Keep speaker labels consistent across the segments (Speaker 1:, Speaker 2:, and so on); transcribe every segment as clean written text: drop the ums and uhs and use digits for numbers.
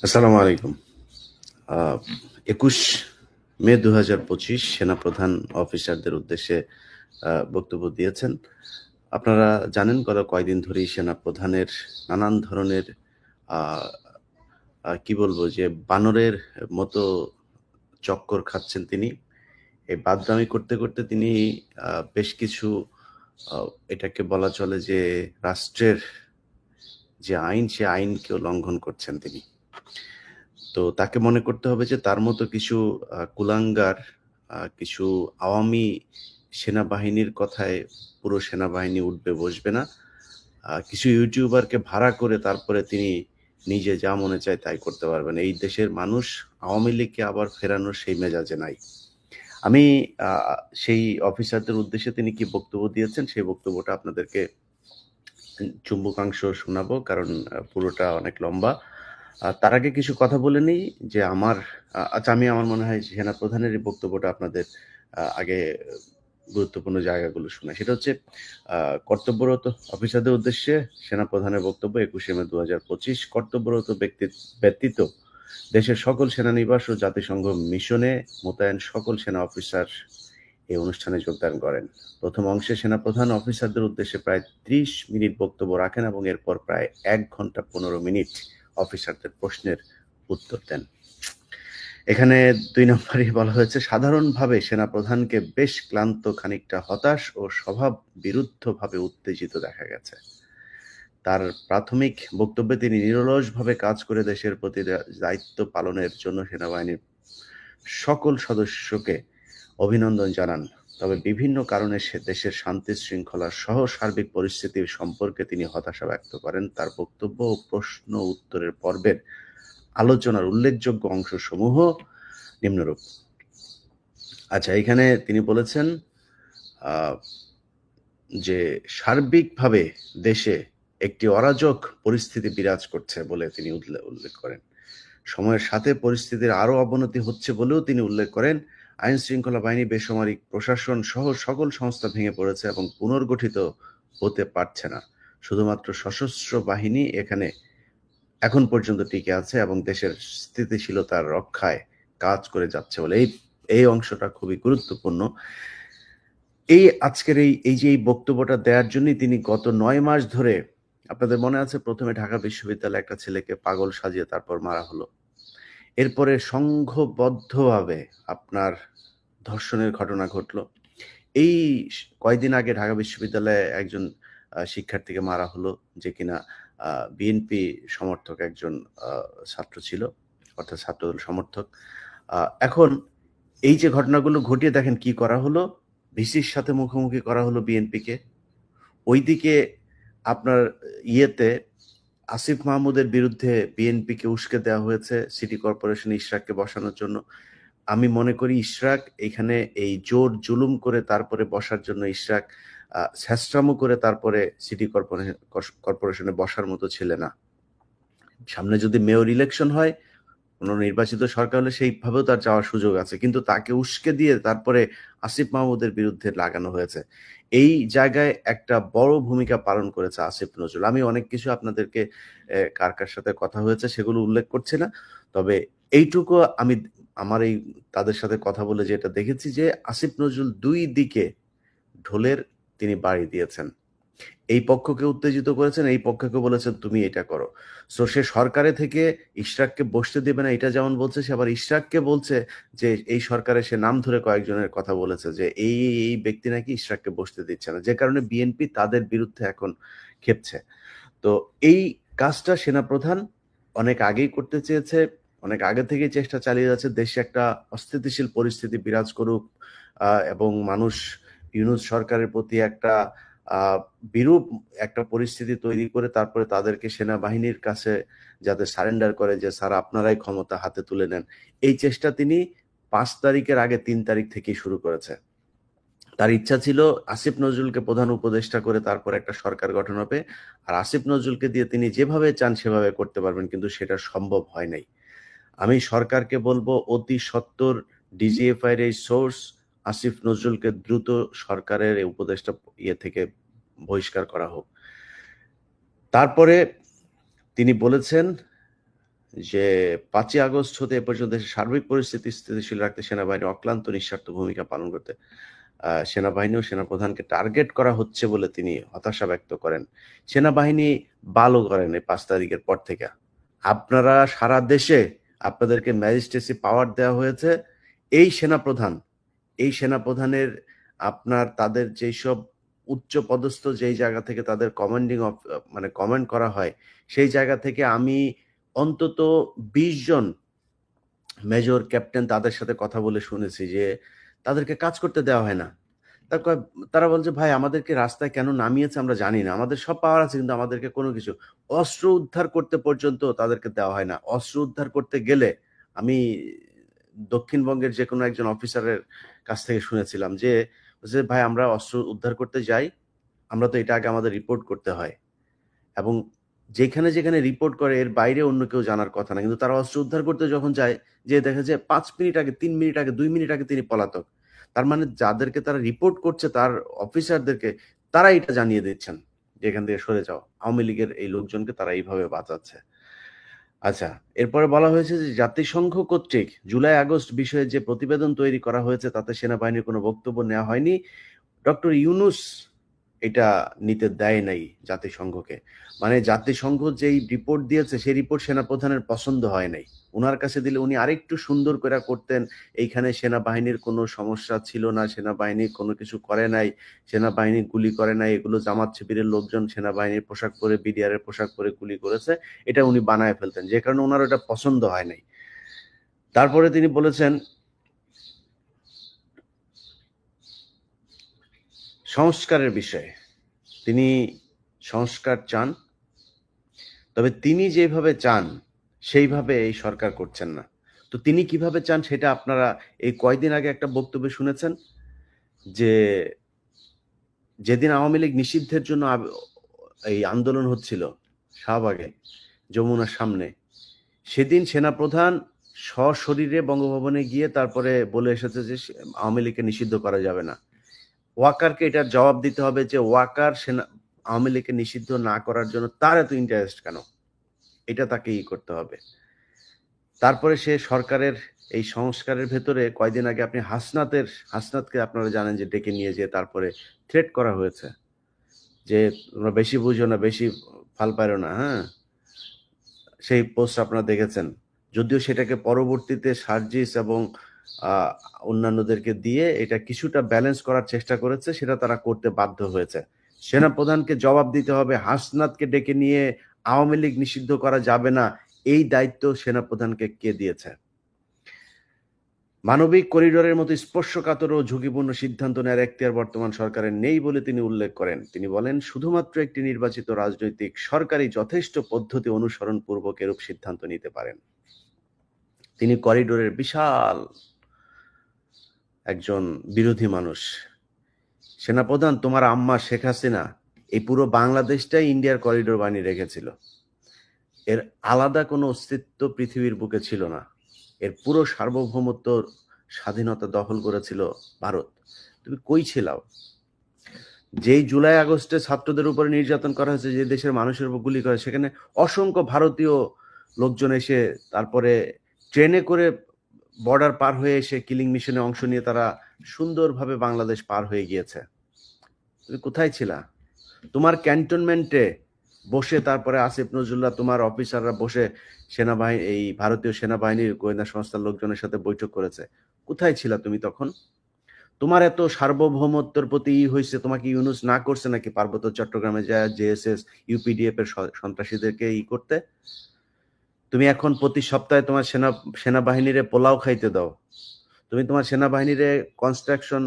Speaker 1: আসসালামু আলাইকুম। আ ২১ মে ২০২৫ সেনাপ্রধান অফিসারদের উদ্দেশ্যে বক্তব্য দিয়েছেন। আপনারা জানেন গত কয়দিন ধরেই সেনাপ্রধানের নানান ধরনের আ কি বলবো যে বানরের মতো চক্কর খাচ্ছেন তিনি। এই বাদরামি করতে, করতে তিনি বেশ কিছু আ এটাকে বলা চলে যে রাষ্ট্রের যে আইন, সে আইনকেও লঙ্ঘন করছেন তিনি। তো তাকে মনে করতে হবে যে তার মতো কিছু কুলাঙ্গার, কিছু আওয়ামী সেনাবাহিনীর কথায় পুরো সেনাবাহিনী উঠবে বসবে না। কিছু ইউটিউবারকে ভাড়া করে তারপরে তিনি নিজে যা মনে চায় তাই করতে পারবেন। এই দেশের মানুষ আওয়ামী লীগকে আবার ফেরানোর সেই মেজাজে নাই। আমি আ সেই অফিসারদের উদ্দেশ্যে তিনি কি বক্তব্য দিয়েছেন সেই বক্তব্যটা আপনাদেরকে চুম্বকাংশ শোনাবো, কারণ পুরোটা অনেক লম্বা। তার আগে কিছু কথা বলে নিই যে আচ্ছা, আমি আমার মনে হয় সেনাপ্রধানের এই বক্তব্যটা আপনাদের আগে গুরুত্বপূর্ণ জায়গাগুলো শোনাই। সেটা হচ্ছে কর্তব্যরত অফিসারদের উদ্দেশ্যে সেনাপ্রধানের বক্তব্য ২১শে মে ২০২৫। কর্তব্যরত ব্যক্তি ব্যতীত দেশের সকল সেনানিবাস ও জাতিসংঘ মিশনে মোতায়েন সকল সেনা অফিসার এই অনুষ্ঠানে যোগদান করেন। প্রথম অংশে সেনাপ্রধান অফিসারদের উদ্দেশ্যে প্রায় ৩০ মিনিট বক্তব্য রাখেন এবং এরপর প্রায় ১ ঘন্টা ১৫ মিনিট অফিসারদের প্রশ্নের উত্তর দেন। এখানে ২ নম্বরেই বলা হয়েছে, সাধারণভাবে সেনাপ্রধানকে বেশ ক্লান্ত, খানিকটা হতাশ ও স্বভাব বিরুদ্ধভাবে উত্তেজিত দেখা গেছে। তার প্রাথমিক বক্তব্যে তিনি নিরলসভাবে কাজ করে দেশের প্রতি দায়িত্ব পালনের জন্য সেনাবাহিনীর সকল সদস্যকে অভিনন্দন জানান। তবে বিভিন্ন কারণে দেশের শান্তি শৃঙ্খলা সহ সার্বিক পরিস্থিতির সম্পর্কে তিনি হতাশা ব্যক্ত করেন। তার বক্তব্য ও প্রশ্ন উত্তরের পর্বের আলোচনার উল্লেখযোগ্য অংশসমূহ নিম্নরূপ। আচ্ছা, এখানে তিনি বলেছেন যে সার্বিকভাবে দেশে একটি অরাজক পরিস্থিতি বিরাজ করছে বলে তিনি উল্লেখ করেন। সময়ের সাথে পরিস্থিতির আরও অবনতি হচ্ছে বলেও তিনি উল্লেখ করেন। আইন শৃঙ্খলা বাহিনী, বেসামরিক প্রশাসন সহ সকল সংস্থা ভেঙে পড়েছে এবং পুনর্গঠিত হতে পারছে না। শুধুমাত্র সশস্ত্র বাহিনী এখন পর্যন্ত টিকে আছে এবং দেশের স্থিতিশীলতার রক্ষায় কাজ করে যাচ্ছে বলে এই অংশটা খুবই গুরুত্বপূর্ণ। আজকের এই বক্তব্যটা দেওয়ার জন্যই তিনি গত ৯ মাস ধরে, আপনাদের মনে আছে, প্রথমে ঢাকা বিশ্ববিদ্যালয়ে একটা ছেলেকে পাগল সাজিয়ে তারপর মারা হলো। এরপরে সংঘবদ্ধভাবে আপনার ধর্ষণের ঘটনা ঘটলো। এই কয়দিন আগে ঢাকা বিশ্ববিদ্যালয়ে একজন শিক্ষার্থীকে মারা হলো, যে কিনা বিএনপি সমর্থক একজন ছাত্র ছিল, অর্থাৎ ছাত্রদল সমর্থক। এখন এই যে ঘটনাগুলো ঘটিয়ে দেখেন কি করা হলো, ভিসির সাথে মুখোমুখি করা হলো বিএনপিকে। ওইদিকে আপনার ইয়েতে আসিফ মাহমুদের বিরুদ্ধে বিএনপিকে উস্কে দেওয়া হয়েছে সিটি কর্পোরেশনে ইশরাককে বসানোর জন্য। আমি মনে করি ইশরাক এখানে এই জোর জুলুম করে তারপরে বসার জন্য ইশরাক ছ্যাঁচড়ামো করে তারপরে সিটি কর্পোরেশনে বসার মতো ছেলে না। সামনে যদি মেয়র ইলেকশন হয়, কোনো নির্বাচিত সরকার হলে সেইভাবেও তার যাওয়ার সুযোগ আছে, কিন্তু তাকে উস্কে দিয়ে তারপরে আসিফ মাহমুদের বিরুদ্ধে লাগানো হয়েছে। এই জায়গায় একটা বড় ভূমিকা পালন করেছে আসিফ নজরুল। আমি অনেক কিছু আপনাদেরকে কার কার সাথে কথা হয়েছে সেগুলো উল্লেখ করছি না, তবে এইটুকু আমি আমার তাদের সাথে কথা বলে যেটা দেখেছি যে আসিফ নজরুল দুই দিকে ঢোলের তিনি বাড়ি দিয়েছেন। এই পক্ষকে উত্তেজিত করেছেন, এই পক্ষকে বলেছেন তুমি এটা করো। সো সে সরকারে থেকে ইশরাককে বসতে দেবে না, এটা যেমন বলছে, সে আবার ইশরাককে বলছে যে এই সরকারে সে নাম ধরে কয়েকজনের কথা বলেছে যে এই ব্যক্তি নাকি ইশরাককে বসতে দিচ্ছে না, যে কারণে বিএনপি তাদের বিরুদ্ধে এখন খেপছে। তো এই কাজটা সেনাপ্রধান অনেক আগেই করতে চেয়েছে, অনেক আগে থেকেই চেষ্টা চালিয়ে যাচ্ছে দেশে একটা অস্থিতিশীল পরিস্থিতি বিরাজ করুক, এবং মানুষ ইউনূস সরকারের প্রতি একটা বিরূপ একটা পরিস্থিতি তৈরি করে তারপরে তাদেরকে সেনাবাহিনীর কাছে যাতে সারেন্ডার করে যে স্যার আপনারাই ক্ষমতা হাতে তুলে নেন। এই চেষ্টা তিনি ৫ তারিখের আগে ৩ তারিখ থেকেই শুরু করেছে। তার ইচ্ছা ছিল আসিফ নজরুলকে প্রধান উপদেষ্টা করে তারপর একটা সরকার গঠন হবে, আর আসিফ নজরুলকে দিয়ে তিনি যেভাবে চান সেভাবে করতে পারবেন, কিন্তু সেটা সম্ভব হয় নাই। আমি সরকারকে বলবো অতি সত্বর ডিজিএফআই এর এই সোর্স আসিফ নজরুলকে দ্রুত সরকারের এই উপদেষ্টা থেকে বহিষ্কার করা হোক। তারপরে তিনি বলেছেন যে 5ই আগস্ট হতে এ পর্যন্ত দেশের সার্বিক পরিস্থিতি স্থিতিশীল রাখতে সেনাবাহিনী অক্লান্ত নিঃস্বার্থ ভূমিকা পালন করতে সেনাবাহিনী ও সেনাপ্রধানকে টার্গেট করা হচ্ছে বলে তিনি হতাশা ব্যক্ত করেন। সেনাবাহিনী ভালো করেন এই 5 তারিখের পর থেকে। আপনারা সারা দেশে আপনাদেরকে ম্যাজিস্ট্রেসি পাওয়ার দেওয়া হয়েছে। এই সেনাপ্রধানের আপনার তাদের যেসব উচ্চ পদস্থ যেই জায়গা থেকে তাদের মানে কমান্ড করা হয়, সেই জায়গা থেকে আমি অন্তত 20 জন মেজর, ক্যাপ্টেন তাদের সাথে কথা বলে শুনেছি যে তাদেরকে কাজ করতে দেওয়া হয় না। তারা বলছে, ভাই আমাদেরকে রাস্তায় কেন নামিয়েছে আমরা জানি না। আমাদের সব পাওয়ার আছে কিন্তু আমাদেরকে কোনো কিছু অস্ত্র উদ্ধার করতে পর্যন্ত তাদেরকে দেওয়া হয় না। অস্ত্র উদ্ধার করতে গেলে আমি দক্ষিণবঙ্গের যেকোনো একজন অফিসারের কাছ থেকে শুনেছিলাম যে ভাই আমরা অস্ত্র উদ্ধার করতে যাই, আমরা তো এটা আগে আমাদের রিপোর্ট করতে হয় এবং যেখানে রিপোর্ট করে এর বাইরে অন্য কেউ জানার কথা না। কিন্তু তারা অস্ত্র উদ্ধার করতে যখন যায়, যে দেখে যে 5 মিনিট আগে, 3 মিনিট আগে, 2 মিনিট আগে তিনি পলাতক। তার মানে যাদেরকে তারা রিপোর্ট করছে, তার অফিসারদেরকে, তারা এটা জানিয়ে দিচ্ছেন যে এখান থেকে সরে যাও। আওয়ামী লীগের এই লোকজনকে তারা এইভাবে বাঁচাচ্ছে। আচ্ছা, এরপরে বলা হয়েছে যে জাতিসংঘ কর্তৃক জুলাই আগস্ট বিষয়ে যে প্রতিবেদন তৈরি করা হয়েছে তাতে সেনাবাহিনীর কোনো বক্তব্য নেওয়া হয়নি। ডক্টর ইউনুস এটা নিতে দেয় নাই জাতিসংঘকে। মানে জাতিসংঘ যেই রিপোর্ট দিয়েছে সেই রিপোর্ট সেনাপ্রধানের পছন্দ হয় নাই। উনার কাছে দিলে উনি আরেকটু সুন্দর করে করতেন। এইখানে সেনাবাহিনীর কোনো সমস্যা ছিল না, সেনাবাহিনী কোনো কিছু করে নাই, সেনাবাহিনী গুলি করে নাই, এগুলো জামাত শিবিরের লোকজন সেনাবাহিনীর পোশাক পরে, বিডিআর এর পোশাক পরে গুলি করেছে, এটা উনি বানায় ফেলতেন, যে কারণে ওনার ওটা পছন্দ হয় নাই। তারপরে তিনি বলেছেন সংস্কারের বিষয়ে তিনি সংস্কার চান, তবে তিনি যেভাবে চান সেইভাবে এই সরকার করছেন না। তো তিনি কিভাবে চান সেটা আপনারা এই কয়দিন আগে একটা বক্তব্যে শুনেছেন যে যেদিন আওয়ামী লীগ নিষিদ্ধের জন্য এই আন্দোলন হচ্ছিল শাহবাগে, যমুনার সামনে, সেদিন সেনাপ্রধান সশরীরে বঙ্গভবনে গিয়ে তারপরে বলে এসেছে যে আওয়ামী লীগকে নিষিদ্ধ করা যাবে না। ওয়াকারকে এটার জবাব দিতে হবে যে ওয়াকার আওয়ামী লীগকে নিষিদ্ধ না করার জন্য তার এত ইন্টারেস্ট কেন, এটা তাকে করতে হবে। তারপরে সে সরকারের এই সংস্কারের ভেতরে কয়দিন আগে আপনি হাসনাতকে আপনারা জানেন যে ডেকে নিয়ে যেয়ে তারপরে থ্রেট করা হয়েছে যে তোমরা বেশি বুঝো না, বেশি ফাল পারো না। হ্যাঁ, সেই পোস্ট আপনারা দেখেছেন। যদিও সেটাকে পরবর্তীতে সার্জিস এবং অন্যান্যদেরকে দিয়ে এটা কিছুটা ব্যালেন্স করার চেষ্টা করেছে, সেটা তারা করতে বাধ্য হয়েছে। সেনাপ্রধানকে জবাব দিতে হবে, হাসনাতকে ডেকে নিয়ে আওয়ামী লীগ নিষিদ্ধ করা যাবে না, এই দায়িত্ব সেনাপ্রধানকে কে দিয়েছে? মানবিক করিডোরের মতো স্পর্শকাতর ও ঝুঁকিপূর্ণ সিদ্ধান্ত নেওয়ার এখতিয়ার বর্তমান সরকারের নেই বলে তিনি উল্লেখ করেন। তিনি বলেন, শুধুমাত্র একটি নির্বাচিত রাজনৈতিক সরকারই যথেষ্ট পদ্ধতি অনুসরণ পূর্বক এরূপ সিদ্ধান্ত নিতে পারেন। তিনি করিডোরের বিশাল একজন বিরোধী মানুষ। সেনাপ্রধান, তোমার আম্মা শেখ হাসিনা এই পুরো বাংলাদেশটাই ইন্ডিয়ার করিডোর বানিয়ে রেখেছিল। এর আলাদা কোনো অস্তিত্ব পৃথিবীর বুকে ছিল না। এর পুরো সার্বভৌমত্ব, স্বাধীনতা দখল করেছিল ভারত। তুমি কই ছিলাও? যেই জুলাই আগস্টে ছাত্রদের উপরে নির্যাতন করা হয়েছে, যে দেশের মানুষের উপর গুলি করে, সেখানে অসংখ্য ভারতীয় লোকজন এসে তারপরে ট্রেনে করে বর্ডার পার হয়ে এসে কিলিং মিশনে অংশ নিয়ে তারা সুন্দরভাবে বাংলাদেশ পার হয়ে গিয়েছে। তুমি কোথায় ছিলা? তোমার ক্যান্টনমেন্টে বসে তারপরে আসিফ নজরুল্লাহ, তোমার অফিসাররা বসে সেনাবাহিনী, এই ভারতীয় সেনাবাহিনীর গোয়েন্দা সংস্থার লোকজনের সাথে বৈঠক করেছে। কোথায় ছিলা তুমি তখন? তোমার এত সার্বভৌমত্বের প্রতি হয়েছে, তোমাকে ইউনুস না করছে নাকি পার্বত্য চট্টগ্রামে যায় জেএসএস ইউপিডিএফ এর সন্ত্রাসীদেরকে করতে? তুমি এখন প্রতি সপ্তাহে তোমার সেনাবাহিনীরে পোলাও খাইতে দাও। তুমি তোমার সেনাবাহিনীরে কনস্ট্রাকশন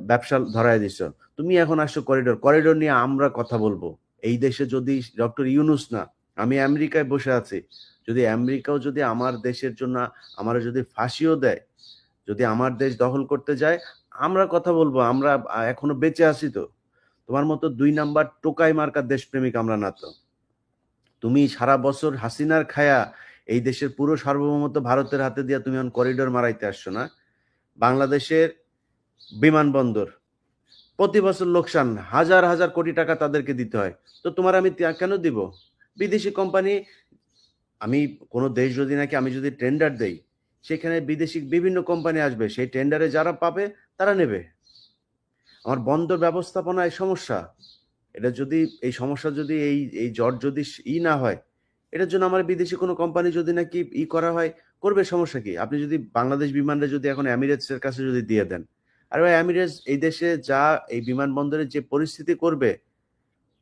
Speaker 1: ব্যবসা ধরায় দিছো। তুমি এখন আসছো করিডোর নিয়ে আমরা কথা বলবো। এই দেশে যদি ডক্টর ইউনুস না, আমি আমেরিকায় বসে আছি, যদি আমেরিকাও যদি আমার দেশের জন্য আমার যদি ফাঁসিও দেয়, যদি আমার দেশ দখল করতে যায়, আমরা কথা বলবো। আমরা এখনো বেঁচে আছি তো। তোমার মতো 2 নাম্বার টোকাই মার্কার দেশপ্রেমিক আমরা না তো। তুমি সারা বছর হাসিনার খায়া এই দেশের পুরো সার্বভৌমত্ব ভারতের হাতে দিয়া তুমি এখন করিডোর মারাইতে আসছো না? বাংলাদেশের বিমানবন্দর প্রতি বছর লোকসান, হাজার হাজার কোটি টাকা তাদেরকে দিতে হয়। তো তোমার আমি কেন দিব? বিদেশি কোম্পানি আমি কোনো দেশ যদি নাকি আমি যদি টেন্ডার দেই, সেখানে বিদেশি বিভিন্ন কোম্পানি আসবে, সেই টেন্ডারে যারা পাবে তারা নেবে। আমার বন্দর ব্যবস্থাপনায় সমস্যা, এটা যদি এই সমস্যা যদি এই জট যদি না হয়, এটার জন্য আমার বিদেশি কোনো কোম্পানি যদি নাকি করা হয়, করবে, সমস্যা কি? আপনি যদি বাংলাদেশ বিমানটা যদি এখন এমিরেটসের কাছে যদি দিয়ে দেন, আর ভাই এমিরেটস এই দেশে যা এই বিমানবন্দরের যে পরিস্থিতি করবে,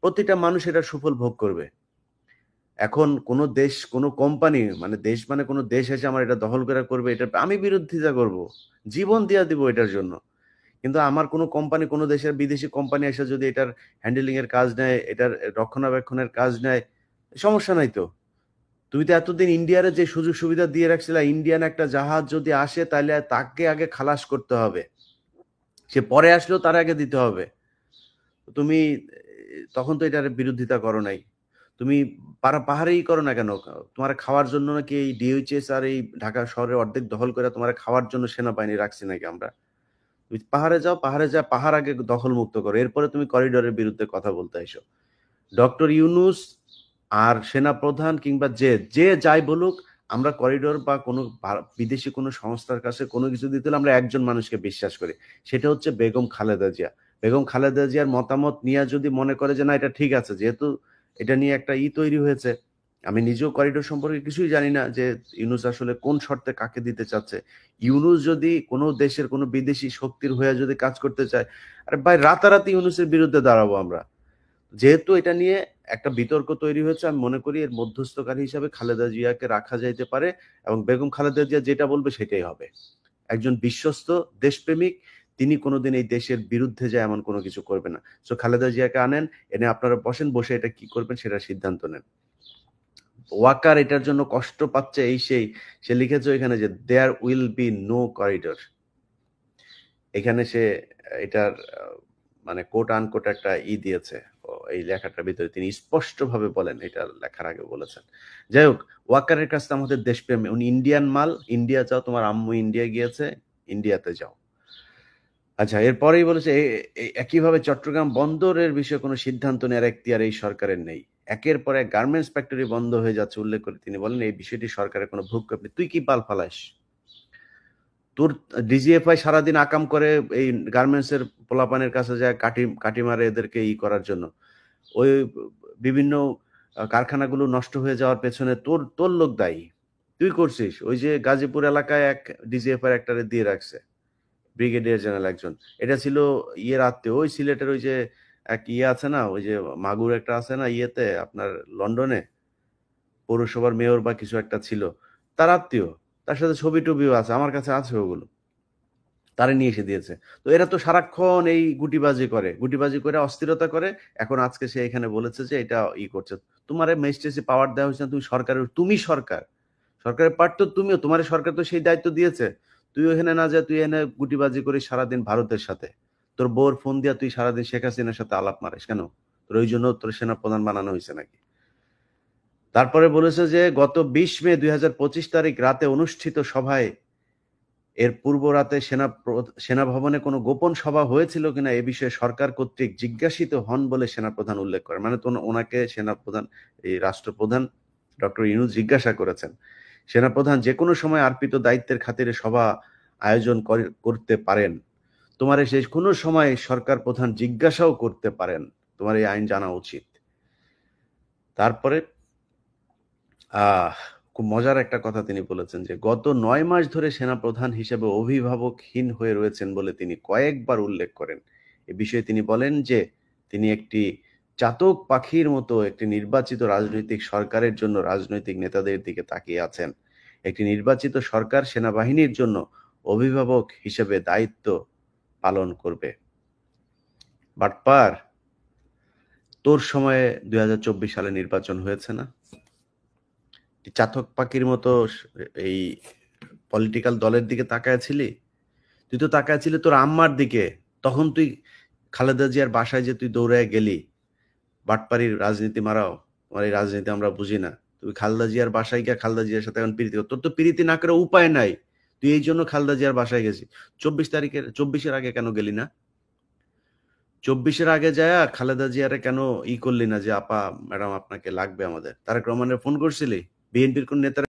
Speaker 1: প্রতিটা মানুষ এটার সুফল ভোগ করবে। এখন কোনো দেশ কোনো কোম্পানি মানে দেশ মানে কোনো দেশ এসে আমার এটা দখল করে করবে, এটা আমি বিরোধিতা করব, জীবন দিয়া দিব এটার জন্য। কিন্তু আমার কোনো কোম্পানি কোনো দেশের বিদেশি কোম্পানি এসে যদি এটার হ্যান্ডেলিং এর কাজ নেয়, এটার রক্ষণাবেক্ষণের কাজ নেয়, সমস্যা নাই তো। তুমি তো এতদিন ইন্ডিয়ারে যে সুযোগ সুবিধা দিয়ে রাখছিলা, ইন্ডিয়ান একটা জাহাজ যদি আসে তাহলে তাকে আগে খালাস করতে হবে, সে পরে আসলেও তার আগে দিতে হবে। তুমি তখন তো এটার বিরোধিতা করো নাই। তুমি পাহাড়েই করো না কেন? তোমার খাওয়ার জন্য নাকি এই ডিএইচএস আর এই ঢাকা শহরের অর্ধেক দখল করে তোমার খাওয়ার জন্য সেনাবাহিনী রাখছি নাকি আমরা? তুমি পাহাড়ে যাও, পাহাড়ে যা পাহাড় আগে দখল মুক্ত করো, এরপরে তুমি করিডোরের বিরুদ্ধে কথা বলতে এসো। ডক্টর ইউনুস আর সেনাপ্রধান কিংবা যে যে যাই বলুক, আমরা করিডোর বা কোনো বিদেশি কোনো সংস্থার কাছে কোনো কিছু দিতে হলে আমরা একজন মানুষকে বিশ্বাস করি, সেটা হচ্ছে বেগম খালেদা জিয়া। বেগম খালেদা জিয়ার মতামত নিয়ে যদি মনে করে যে না এটা ঠিক আছে, যেহেতু এটা নিয়ে একটা তৈরি হয়েছে, আমি নিজেও করিডোর সম্পর্কে কিছুই জানি না যে ইউনুস আসলে কোন শর্তে কাকে দিতে চাচ্ছে। ইউনুস যদি কোনো দেশের কোনো বিদেশি শক্তির হয়ে যদি কাজ করতে চায়, আরে ভাই রাতারাতি ইউনুসের বিরুদ্ধে দাঁড়াবো আমরা। যেহেতু এটা নিয়ে একটা বিতর্ক তৈরি হয়েছে, আমি মনে করি এর মধ্যস্থকারী হিসাবে খালেদা জিয়াকে রাখা যাইতে পারে, এবং বেগম খালেদা জিয়া যেটা বলবে সেটাই হবে। একজন বিশ্বস্ত দেশপ্রেমিক, তিনি কোনোদিন এই দেশের বিরুদ্ধে যায় এমন কোনো কিছু করবে না। সো খালেদা জিয়াকে আনেন, এনে আপনারা বসেন, বসে এটা কি করবেন সেটা সিদ্ধান্ত নেন। ওয়াকার এটার জন্য কষ্ট পাচ্ছে, এই সেই সে লিখেছে এখানে যে there will be no corridor. এখানে সে এটার মানে কোট আনকোট একটা দিয়েছে এই লেখাটার ভিতরে, তিনি স্পষ্টভাবে বলেন, এটা লেখার আগে বলেছেন। যাই হোক, ওয়াকারের কাছে আমাদের দেশপ্রেম, উনি ইন্ডিয়ান মাল, ইন্ডিয়া যাও, তোমার আম্মু ইন্ডিয়া গিয়েছে, ইন্ডিয়াতে যাও। আচ্ছা, এরপরেই বলেছে একইভাবে চট্টগ্রাম বন্দরের বিষয়ে কোনো সিদ্ধান্ত নেওয়ার এখতিয়ার এই সরকারের নেই। একের পর এক গার্মেন্টস ফ্যাক্টরি বন্ধ হয়ে যাচ্ছে উল্লেখ করে তিনি বলেন এই বিষয়টি সরকারের কোনো ভূক্ষেপ নেই। তুই কি পাল ফালাস? তোর ডিজিএফআই সারাদিন আকাম করে এই গার্মেন্টস এর পোলাপানের কাছে যায় কাটি কাটি মারে এদেরকে করার জন্য। ওই বিভিন্ন কারখানাগুলো নষ্ট হয়ে যাওয়ার পেছনে তোর তোর লোক দায়ী, তুই করছিস। ওই যে গাজীপুর এলাকায় এক ডিজিএফআই একটারে দিয়ে রাখছে, ব্রিগেডিয়ার জেনারেল একজন, এটা ছিল আত্মীয়, ওই সিলেটের ওই যে এক আছে না, ওই যে মাগুর একটা আছে না আপনার লন্ডনে পৌরসভার মেয়র বা কিছু একটা ছিল, তার আত্মীয়, তার সাথে ছবি টবিও আছে, আমার কাছে আছে ওগুলো, তারে নিয়ে এসে দিয়েছে। তো এরা তো সারাক্ষণ এই গুটিবাজি করে অস্থিরতা করে। এখন আজকে সে এখানে বলেছে যে এটা করছে। তোমার ম্যাজিস্ট্রেসি পাওয়ার দেওয়া হয়েছে না, তুমি সরকার, সরকারের পার্ট তো তুমিও, তোমার সরকার তো সেই দায়িত্ব দিয়েছে। তুই ওখানে না যা, তুই এনে গুটিবাজি করিস সারাদিন ভারতের সাথে, তোর বউর ফোন দিয়া তুই সারাদিন শেখ হাসিনার সাথে আলাপ মারিস কেন? তোর ওই জন্য তোর সেনা প্রধান বানানো হয়েছে নাকি? তারপরে বলেছে যে গত ২০ মে ২০২৫ তারিখ রাতে অনুষ্ঠিত সভায়, এর পূর্ব রাতে সেনা ভবনে কোনো গোপন সভা হয়েছিল কিনা এ বিষয়ে সরকার কর্তৃক জিজ্ঞাসিত হন বলে সেনাপ্রধান উল্লেখ করেন। মানে তো ওনাকে সেনাপ্রধান, এই রাষ্ট্রপ্রধান ডক্টর ইউনূস জিজ্ঞাসা করেছেন, সেনাপ্রধান যে কোনো সময় আর্পিত দায়িত্বের খাতিরে সভা আয়োজন করতে পারেন, তোমার শেষ কোনো সময় সরকার প্রধান জিজ্ঞাসাও করতে পারেন, তোমার এই আইন জানা উচিত। তারপরে খুব মজার একটা কথা তিনি বলেছেন যে গত ৯ মাস ধরে সেনাপ্রধান হিসেবে অভিভাবকহীন হয়ে রয়েছেন বলে তিনি কয়েকবার উল্লেখ করেন। এ বিষয়ে তিনি বলেন যে তিনি একটি চাতক পাখির মতো একটি নির্বাচিত রাজনৈতিক সরকারের জন্য রাজনৈতিক নেতাদের দিকে তাকিয়ে আছেন। একটি নির্বাচিত সরকার সেনাবাহিনীর জন্য অভিভাবক হিসেবে দায়িত্ব পালন করবে। বাটপার, তোর সময়ে ২০২৪ সালে নির্বাচন হয়েছে না? চাতক পাখির মতো এই পলিটিক্যাল দলের দিকে তাকায়াছিলি? তুই তো তাকায়াছিলি তোর আম্মার দিকে। তখন তুই খালেদা জিয়ার বাসায় যে তুই দৌড়ায় গেলি, বাটপাড়ির রাজনীতি মারাও, তোমার এই রাজনীতি আমরা বুঝি না। তুই খালেদা জিয়ার বাসায় গিয়ে খালেদা জিয়ার সাথে এখন প্রীতি, তোর তো প্রীতি না করে উপায় নাই, তুই এই জন্য খালেদা জিয়ার বাসায় গেছি। ২৪ আগে কেন গেলি না? ২৪ আগে যায় খালেদা জিয়ারে কেন করলি না যে আপা ম্যাডাম আপনাকে লাগবে আমাদের? তারেক রহমানের ফোন করছিলি? বিএনপির কোন নেতারা